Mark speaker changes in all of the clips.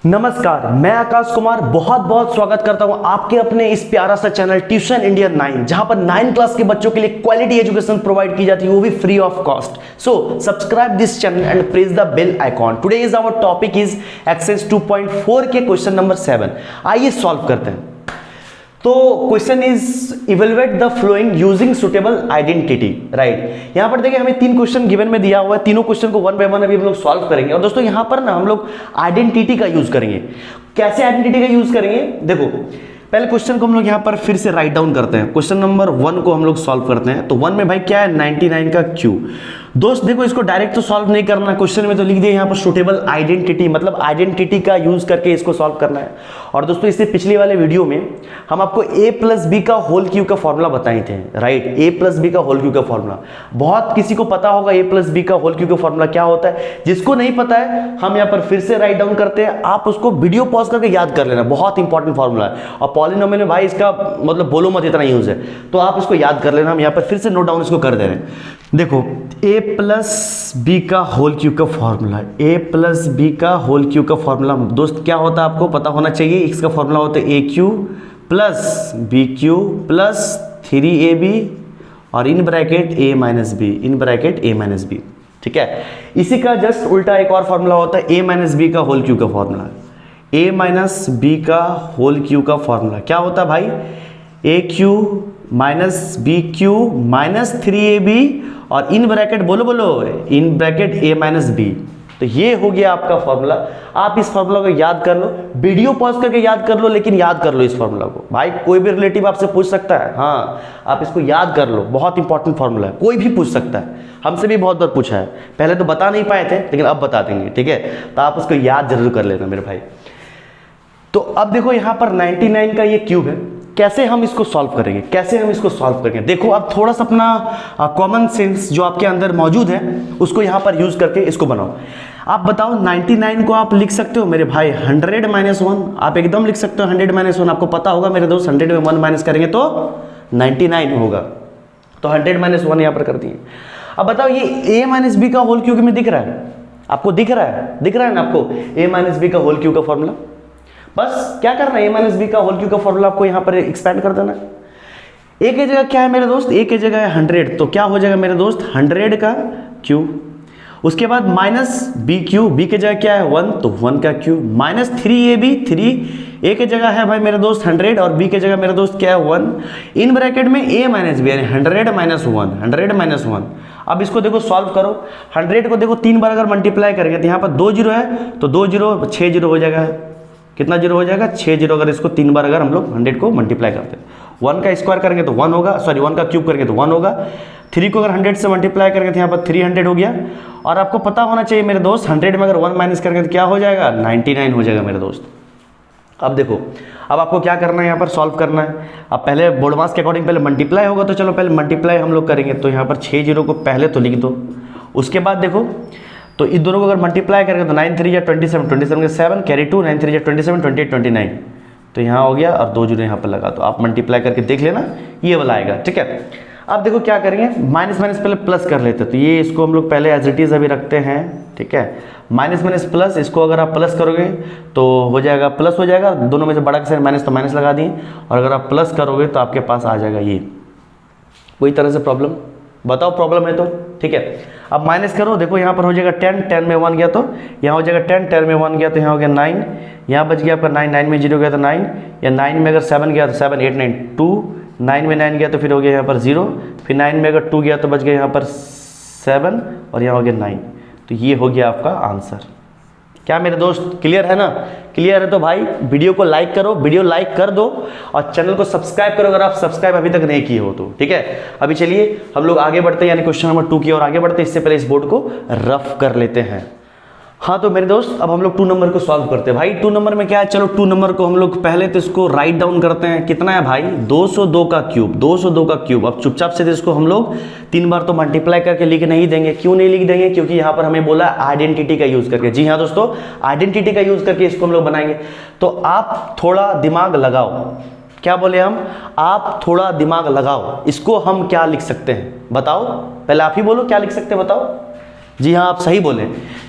Speaker 1: नमस्कार, मैं आकाश कुमार बहुत बहुत स्वागत करता हूं आपके अपने इस प्यारा सा चैनल ट्यूशन इंडिया 9 जहां पर 9 क्लास के बच्चों के लिए क्वालिटी एजुकेशन प्रोवाइड की जाती है, वो भी free of cost. So subscribe this channel and press the bell icon. Today is our topic is exercise 2.4 के क्वेश्चन नंबर 7। आइए सॉल्व करते हैं। तो question is evaluate the flowing using suitable identity. Right, यहां पर देखिए हमें 3 क्वेश्चन गिवन में दिया हुआ है। तीनों क्वेश्चन को वन बाय वन अभी हम लोग सॉल्व करेंगे। और दोस्तों यहां पर ना हम लोग आइडेंटिटी का यूज करेंगे। कैसे आइडेंटिटी का यूज करेंगे, देखो पहले क्वेश्चन को हम लोग यहां पर फिर से राइट डाउन करते हैं। क्वेश्चन नंबर 1 को हम लोग सॉल्व करते हैं। तो 1 में भाई क्या है, 99 का क्यूब। दोस्त देखो इसको डायरेक्ट तो सॉल्व नहीं करना, क्वेश्चन में तो लिख दिया यहाँ पर सुटेबल आइडेंटिटी, मतलब आइडेंटिटी का यूज करके इसको सॉल्व करना है। और दोस्तों इससे पिछले वाले वीडियो में हम आपको a प्लस बी का होल क्यूब का फॉर्मूला बताए थे। राइट, a प्लस बी का होल क्यूब का फॉर्मूला बहुत किसी को पता होगा। a प्लस बी का होल क्यूब का फॉर्मूला क्या होता है, जिसको नहीं पता है हम यहाँ पर फिर से राइट डाउन करते हैं। आप उसको वीडियो पॉज करके याद कर लेना, बहुत इंपॉर्टेंट फॉर्मूला है। और पॉलिनोमियल में भाई इसका मतलब बोलो मत इतना यूज है, तो आप इसको याद कर लेना। हम यहाँ पर फिर से नोट डाउन इसको कर दे रहे हैं। देखो a प्लस बी का होल क्यूब का फॉर्मूला, a प्लस बी का होल क्यूब का फॉर्मूला दोस्त क्या होता है आपको पता होना चाहिए। इसका फॉर्मूला होता है a cube plus B cube plus 3ab और in bracket a minus B, in bracket a minus B. ठीक है, इसी का जस्ट उल्टा एक और फॉर्मूला होता है a माइनस बी का होल क्यूब का फॉर्मूला। a माइनस बी का होल क्यूब का फॉर्मूला क्या होता है भाई, a cube minus B cube minus 3ab और इन ब्रैकेट बोलो बोलो in bracket a minus B. तो ये हो गया आपका फॉर्मूला। आप इस फॉर्मूला को याद कर लो, वीडियो पॉज करके याद कर लो, लेकिन याद कर लो इस फॉर्मूला को। भाई कोई भी रिलेटिव आपसे पूछ सकता है, हाँ आप इसको याद कर लो, बहुत इंपॉर्टेंट फॉर्मूला है, कोई भी पूछ सकता है। हमसे भी बहुत बार पूछा है, पहले तो बता नहीं पाए थे लेकिन अब बता देंगे। ठीक है, तो आप उसको याद जरूर कर लेना मेरे भाई। तो अब देखो यहाँ पर 99 का ये क्यूब है, कैसे हम इसको सॉल्व करेंगे, कैसे हम इसको सॉल्व करेंगे। देखो अब थोड़ा सा अपना कॉमन सेंस जो आपके अंदर मौजूद है उसको यहाँ पर यूज करके इसको बनाओ। आप बताओ 99 को आप लिख सकते हो मेरे भाई 100 माइनस 1, आप एकदम लिख सकते हो 100 माइनस 1। आपको पता होगा मेरे दोस्त 100 में 1 माइनस करेंगे तो 99 होगा। तो 100 माइनस 1 यहाँ पर कर दिए। अब बताओ ये a माइनस बी का होल क्यूब में दिख रहा है, आपको दिख रहा है ना आपको a माइनस बी का होल क्यूब का फॉर्मूला। बस क्या करना है, a माइनस बी का होल क्यूब का फॉर्मूला आपको यहाँ पर एक्सपेंड कर देना है। a की जगह क्या है मेरे दोस्त, a की जगह है 100, तो क्या हो जाएगा मेरे दोस्त 100 का क्यूब। उसके बाद माइनस बी क्यूब, बी की जगह क्या है 1, तो 1 का क्यूब माइनस 3ab, 3 a की जगह है भाई मेरे दोस्त 100 और b की जगह मेरे दोस्त क्या है 1, इन ब्रैकेट में a माइनस बी यानी 100 माइनस 1, 100 माइनस 1। अब इसको देखो सॉल्व करो, 100 को देखो 3 बार अगर मल्टीप्लाई करेंगे तो यहाँ पर 2 जीरो है, तो 2 जीरो 6 जीरो हो जाएगा। कितना जीरो हो जाएगा, 6 जीरो। अगर इसको 3 बार अगर हम लोग 100 को मल्टीप्लाई करते हैं, 1 का स्क्वायर करेंगे तो 1 होगा, सॉरी 1 का क्यूब करेंगे तो 1 होगा। 3 को अगर 100 से मल्टीप्लाई करेंगे तो यहाँ पर 300 हो गया। और आपको पता होना चाहिए मेरे दोस्त 100 में अगर 1 माइनस करेंगे तो क्या हो जाएगा 99 हो जाएगा मेरे दोस्त। अब देखो अब आपको क्या करना है, यहाँ पर सॉल्व करना है। अब पहले बोर्ड मास के अकॉर्डिंग पहले मल्टीप्लाई होगा, तो चलो पहले मल्टीप्लाई हम लोग करेंगे। तो यहाँ पर 6 जीरो को पहले तो लिख दो। उसके बाद देखो तो इन दोनों को अगर मल्टीप्लाई करेंगे तो 9 3 या 27, 27 के 7 कैरी 2, 9 3 या 27, 28 29। तो यहाँ हो गया और 2 जीरो यहाँ पर लगा, तो आप मल्टीप्लाई करके देख लेना ये वाला आएगा। ठीक है, अब देखो क्या करेंगे, माइनस माइनस पहले प्लस कर लेते हैं। तो ये इसको हम लोग पहले एज इट इज अभी रखते हैं। ठीक है, माइनस माइनस प्लस, इसको अगर आप प्लस करोगे तो हो जाएगा प्लस हो जाएगा, दोनों में से बड़ा के माइनस तो माइनस लगा दिए। और अगर आप प्लस करोगे तो आपके पास आ जाएगा ये। कोई तरह से प्रॉब्लम बताओ, प्रॉब्लम है तो ठीक है। अब माइनस करो, देखो यहाँ पर हो जाएगा 10, 10 में 1 गया तो यहाँ हो जाएगा 10, 10 में 1 गया तो यहाँ हो गया 9, यहाँ बच गया आपका 9, 9 में 0 गया तो 9, या 9 में अगर 7 गया तो 7, 8 9 2, 9 में 9 गया तो फिर हो गया यहाँ पर 0, फिर 9 में अगर 2 गया तो बच गया यहाँ पर 7 और यहाँ हो गया 9। तो ये हो गया आपका आंसर। क्या मेरे दोस्त क्लियर है ना, क्लियर है तो भाई वीडियो को लाइक करो, वीडियो लाइक कर दो और चैनल को सब्सक्राइब करो अगर आप सब्सक्राइब अभी तक नहीं किए हो तो। ठीक है, अभी चलिए हम लोग आगे बढ़ते हैं, यानी क्वेश्चन नंबर 2 की ओर आगे बढ़ते हैं। इससे पहले इस बोर्ड को रफ कर लेते हैं। हाँ तो मेरे दोस्त अब हम लोग 2 नंबर को सॉल्व करते हैं। भाई 2 नंबर में क्या है, चलो 2 नंबर को हम लोग पहले तो इसको राइट डाउन करते हैं। कितना है भाई 202 का क्यूब, 202 का क्यूब। अब चुपचाप से इसको हम लोग 3 बार तो मल्टीप्लाई करके लिख नहीं देंगे। क्यों नहीं लिख देंगे, क्योंकि यहाँ पर हमें बोला आइडेंटिटी का यूज करके। जी हाँ दोस्तों, आइडेंटिटी का यूज करके इसको हम लोग बनाएंगे। तो आप थोड़ा दिमाग लगाओ, क्या बोले हम, आप थोड़ा दिमाग लगाओ। इसको हम क्या लिख सकते हैं बताओ, पहले आप ही बोलो क्या लिख सकते हैं बताओ। जी हाँ, आप सही बोले।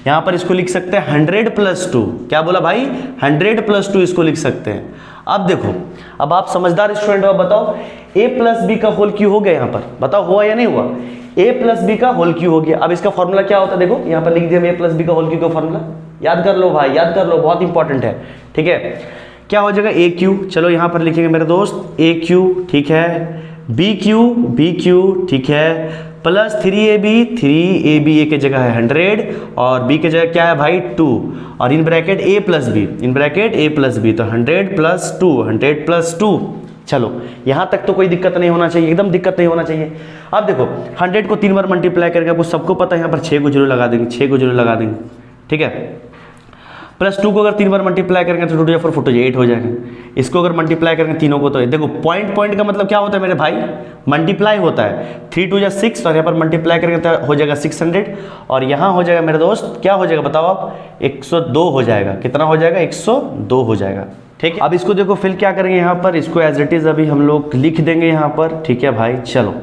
Speaker 1: यहाँ पर इसको लिख सकते हैं 100 + 2। क्या बोला भाई? 100 + 2 इसको लिख सकते हैं। अब देखो, अब आप समझदार स्टूडेंट हो, बताओ a + b का होल क्यू हो गया यहाँ पर, बताओ हुआ या नहीं हुआ? a + b का होल क्यू हो गया। अब इसका फॉर्मूला क्या होता है? देखो यहाँ पर लिख दिया a + b का होल क्यू का फॉर्मूला, याद कर लो भाई, याद कर लो, बहुत इंपॉर्टेंट है। ठीक है, क्या हो जाएगा? a क्यू, चलो यहाँ पर लिखेंगे मेरे दोस्त a क्यू, ठीक है, b क्यू, ठीक है, प्लस 3ab, 3ab a की जगह है 100 और b की जगह क्या है भाई? 2 और in bracket a + b, in bracket a + b, तो 100 + 2, 100 + 2। चलो यहाँ तक तो कोई दिक्कत नहीं होना चाहिए, एकदम दिक्कत नहीं होना चाहिए। अब देखो 100 को 3 बार मल्टीप्लाई करके आपको सबको पता है यहाँ पर 6 को 0 लगा देंगे, 6 को 0 लगा देंगे, ठीक है। प्लस 2 को अगर 3 बार मल्टीप्लाई करेंगे तो 2 × 4 = 4 8 हो जाएगा। इसको अगर मल्टीप्लाई करेंगे तीनों को, तो देखो पॉइंट का मतलब क्या होता है मेरे भाई? मल्टीप्लाई होता है। 3 × 2 = 6 और यहाँ पर मल्टीप्लाई करेंगे तो हो जाएगा 600 और यहाँ हो जाएगा मेरे दोस्त, क्या हो जाएगा बताओ आप? 102 हो जाएगा। कितना हो जाएगा? 102 हो जाएगा, ठीक है। अब इसको देखो फिर क्या करेंगे यहाँ पर, इसको एज इट इज अभी हम लोग लिख देंगे यहाँ पर, ठीक है भाई। चलो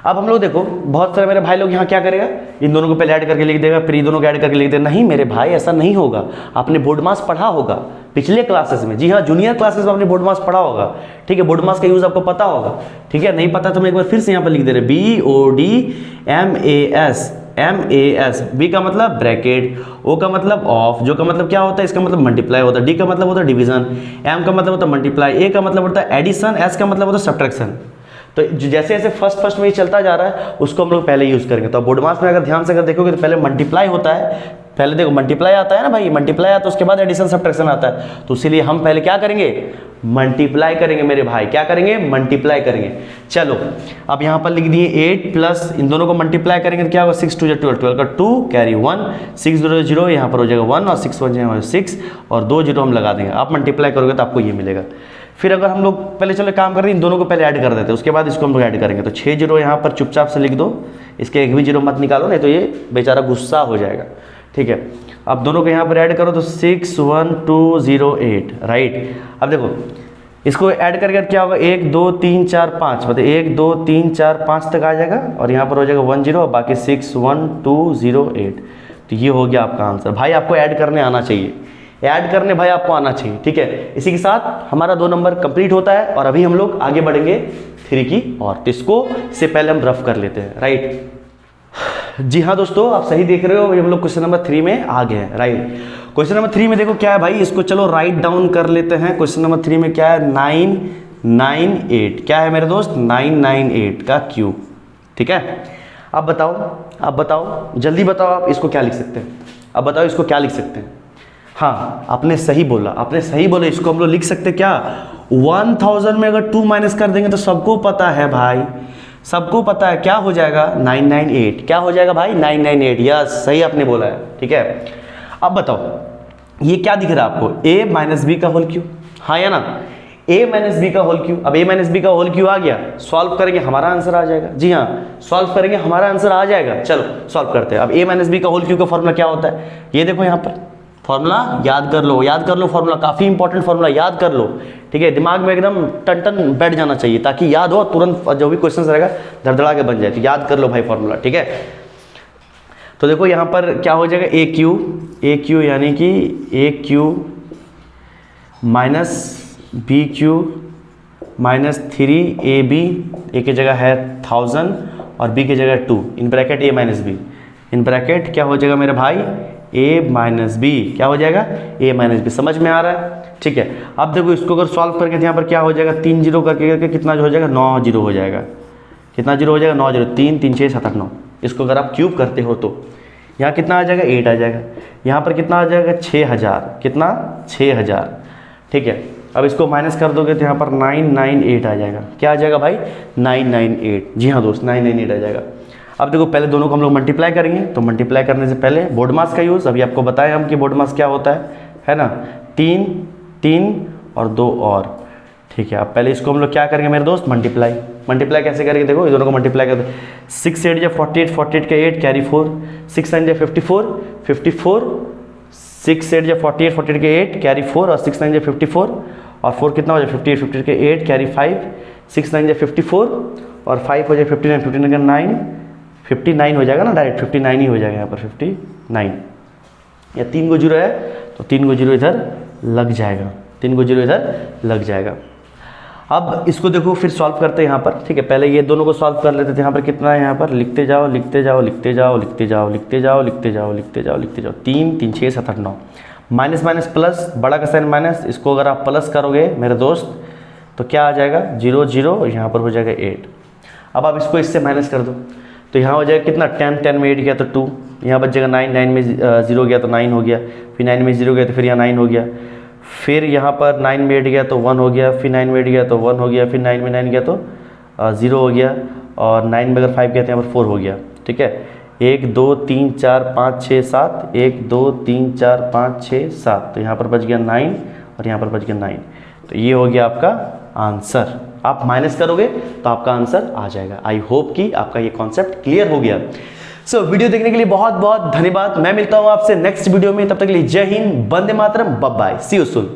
Speaker 1: अब हम लोग देखो, बहुत सारे मेरे भाई लोग यहाँ क्या करेगा, इन दोनों को पहले ऐड करके लिख देगा, फिर इन दोनों को ऐड करके लिख देगा। नहीं मेरे भाई, ऐसा नहीं होगा। आपने बोर्ड मास पढ़ा होगा पिछले क्लासेस में, जी हाँ, जूनियर क्लासेस में आपने बोर्ड मास पढ़ा होगा, ठीक है। बोर्ड मास का यूज आपको पता होगा, ठीक है। नहीं पता तो मैं एक बार फिर से यहाँ पर लिख दे रहे, BODMAS, बी का मतलब ब्रैकेट, ओ का मतलब ऑफ, जो का मतलब क्या होता है? इसका मतलब मल्टीप्लाई होता है, डी का मतलब होता है डिवीजन, एम का मतलब होता है मल्टीप्लाई, ए का मतलब होता है एडिशन, एस का मतलब होता है सब्ट्रैक्शन। तो जैसे जैसे फर्स्ट में ये चलता जा रहा है उसको हम लोग पहले यूज करेंगे। तो बोर्ड मास में अगर ध्यान से अगर देखोगे तो पहले मल्टीप्लाई होता है, पहले देखो मल्टीप्लाई आता है ना भाई, मल्टीप्लाई आता है, उसके बाद एडिशन सब्ट्रैक्शन आता है। तो इसीलिए हम पहले क्या करेंगे? मल्टीप्लाई करेंगे मेरे भाई। क्या करेंगे? मल्टीप्लाई करेंगे। चलो अब यहाँ पर लिख दिए 8 प्लस इन दोनों को मल्टीप्लाई करेंगे तो क्या होगा? 6 × 2 = 12, 12 का 2 कैरी 1, 6 0 0, यहाँ पर हो जाएगा 1 और 6 1 6 और 2 0 हम लगा देंगे। आप मल्टीप्लाई करोगे तो आपको ये मिलेगा। फिर अगर हम लोग पहले चलो काम करते हैं, इन दोनों को पहले ऐड कर देते हैं, उसके बाद इसको हम लोग ऐड करेंगे। तो 6 0 यहाँ पर चुपचाप से लिख दो, इसके एक भी 0 मत निकालो, नहीं तो ये बेचारा गुस्सा हो जाएगा, ठीक है। अब दोनों को यहाँ पर ऐड करो तो 6 1 2 0 8, राइट। अब देखो इसको ऐड करके क्या होगा? 1 2 3 4 5, मतलब 1 2 3 4 5 तक आ जाएगा और यहाँ पर हो जाएगा 1 0 और बाकी 6 1 2 0 8। तो ये हो गया आपका आंसर। भाई आपको ऐड करने आना चाहिए, ऐड करने भाई आपको आना चाहिए, ठीक है। इसी के साथ हमारा 2 नंबर कंप्लीट होता है और अभी हम लोग आगे बढ़ेंगे 3 की और। तो इसको से पहले हम रफ कर लेते हैं, राइट। जी हाँ दोस्तों, आप सही देख रहे हो, हम लोग क्वेश्चन नंबर 3 में आ गए हैं, राइट। क्वेश्चन नंबर 3 में देखो क्या है भाई, इसको चलो राइट डाउन कर लेते हैं। क्वेश्चन नंबर 3 में क्या है? 998, क्या है मेरे दोस्त? 998 का क्यूब, ठीक है। अब बताओ जल्दी बताओ, आप इसको क्या लिख सकते हैं? अब बताओ इसको क्या लिख सकते हैं? हाँ आपने सही बोला, इसको हम लोग लिख सकते क्या? 1000 में अगर 2 माइनस कर देंगे तो सबको पता है भाई, सबको पता है क्या हो जाएगा? 998। क्या हो जाएगा भाई? 998। यस, सही आपने बोला है, ठीक है। अब बताओ ये क्या दिख रहा है आपको? a - b का होल क्यूब, हाँ या ना? a - b का होल क्यूब। अब a - b का होल क्यूब आ गया, सॉल्व करेंगे हमारा आंसर आ जाएगा। जी हाँ, सॉल्व करेंगे हमारा आंसर आ जाएगा। चलो सॉल्व करते हैं। अब a - b का होल क्यूब का फॉर्मूला क्या होता है? ये देखो यहाँ पर फॉर्मूला याद कर लो, फॉर्मूला काफ़ी इंपॉर्टेंट फॉर्मूला, याद कर लो, ठीक है। दिमाग में एकदम टन बैठ जाना चाहिए ताकि याद हो, तुरंत जो भी क्वेश्चन रहेगा धड़धड़ा के बन जाए। तो याद कर लो भाई फॉर्मूला, ठीक है। तो देखो यहाँ पर क्या हो जाएगा? a क्यू यानी कि a cube - b cube - 3ab, a की जगह है 1000 और b की जगह 2, इन bracket a - b, in bracket क्या हो जाएगा मेरे भाई? a - b, क्या हो जाएगा? a - b। समझ में आ रहा है, ठीक है। अब देखो इसको अगर सॉल्व करके यहाँ पर क्या हो जाएगा? 3 0 करके कितना जो हो जाएगा? 9 0 हो जाएगा। कितना 0 हो जाएगा? 9 0, 3 3 6 7 8 9। इसको अगर आप क्यूब करते हो तो यहाँ कितना आ जाएगा? 8 आ जाएगा। यहाँ पर कितना आ जाएगा? 6000। कितना? 6000, ठीक है। अब इसको माइनस कर दोगे तो यहाँ पर 998 आ जाएगा। क्या आ जाएगा भाई? 998। जी हाँ दोस्त, 998 आ जाएगा। अब देखो पहले दोनों को हम लोग मल्टीप्लाई करेंगे, तो मल्टीप्लाई करने से पहले बोर्ड मास का यूज़, अभी आपको बताएं हम कि बोर्ड मास क्या होता है ना? 3 3 और 2 और, ठीक है। अब पहले इसको हम लोग क्या करेंगे मेरे दोस्त? मल्टीप्लाई कैसे करेंगे? देखो ये दोनों को मल्टीप्लाई कर दो। 6 8 × 48, 48 का 8 कैरी 4, 6 9 × 54, 54, 6 8 × 48, 48 के 8 कैरी 4 और 6 9 × 54 और 4 कितना हो जाए? 58, 58 के 8 कैरी 5, 6 9 × 54 और 5 हो जाए 59, 59 का 9, 59 हो जाएगा ना, डायरेक्ट 59 ही हो जाएगा यहाँ पर 59, या 3 को 0 है तो 3 को 0 इधर लग जाएगा, 3 को 0 इधर लग जाएगा। अब इसको देखो फिर सॉल्व करते हैं यहाँ पर, ठीक है। पहले ये दोनों को सॉल्व कर लेते थे। यहाँ पर कितना है, यहाँ पर लिखते जाओ लिखते जाओ लिखते जाओ लिखते जाओ लिखते जाओ लिखते जाओ लिखते जाओ लिखते जाओ, 3 3 6 7 8 9, माइनस माइनस प्लस, बड़ा का साइन माइनस, इसको अगर आप प्लस करोगे मेरे दोस्त तो क्या आ जाएगा 0 0, यहाँ पर हो जाएगा 8। अब आप इसको इससे माइनस कर दो तो यहाँ हो जाएगा कितना 10 10 में 8 गया तो 2, यहाँ बच जाएगा 9 9 में 0 गया तो 9 हो गया, फिर 9 में 0 गया तो फिर यहाँ 9 हो गया, फिर यहाँ पर 9 में 8 गया तो 1 हो गया, फिर 9 में 8 गया तो 1 हो गया, फिर 9 में 9 गया तो 0 हो गया, और 9 में अगर 5 गया तो यहाँ पर 4 हो गया, ठीक है। 1 2 3 4 5 6 7, 1 2 3 4 5 6 7, तो यहाँ पर बच गया 9 और यहाँ पर बच गया 9, तो ये हो गया आपका आंसर। आप माइनस करोगे तो आपका आंसर आ जाएगा। आई होप कि आपका ये कॉन्सेप्ट क्लियर हो गया। सो वीडियो देखने के लिए बहुत बहुत धन्यवाद। मैं मिलता हूँ आपसे नेक्स्ट वीडियो में, तब तक के लिए जय हिंद, वंदे मातरम, bye bye, see you soon.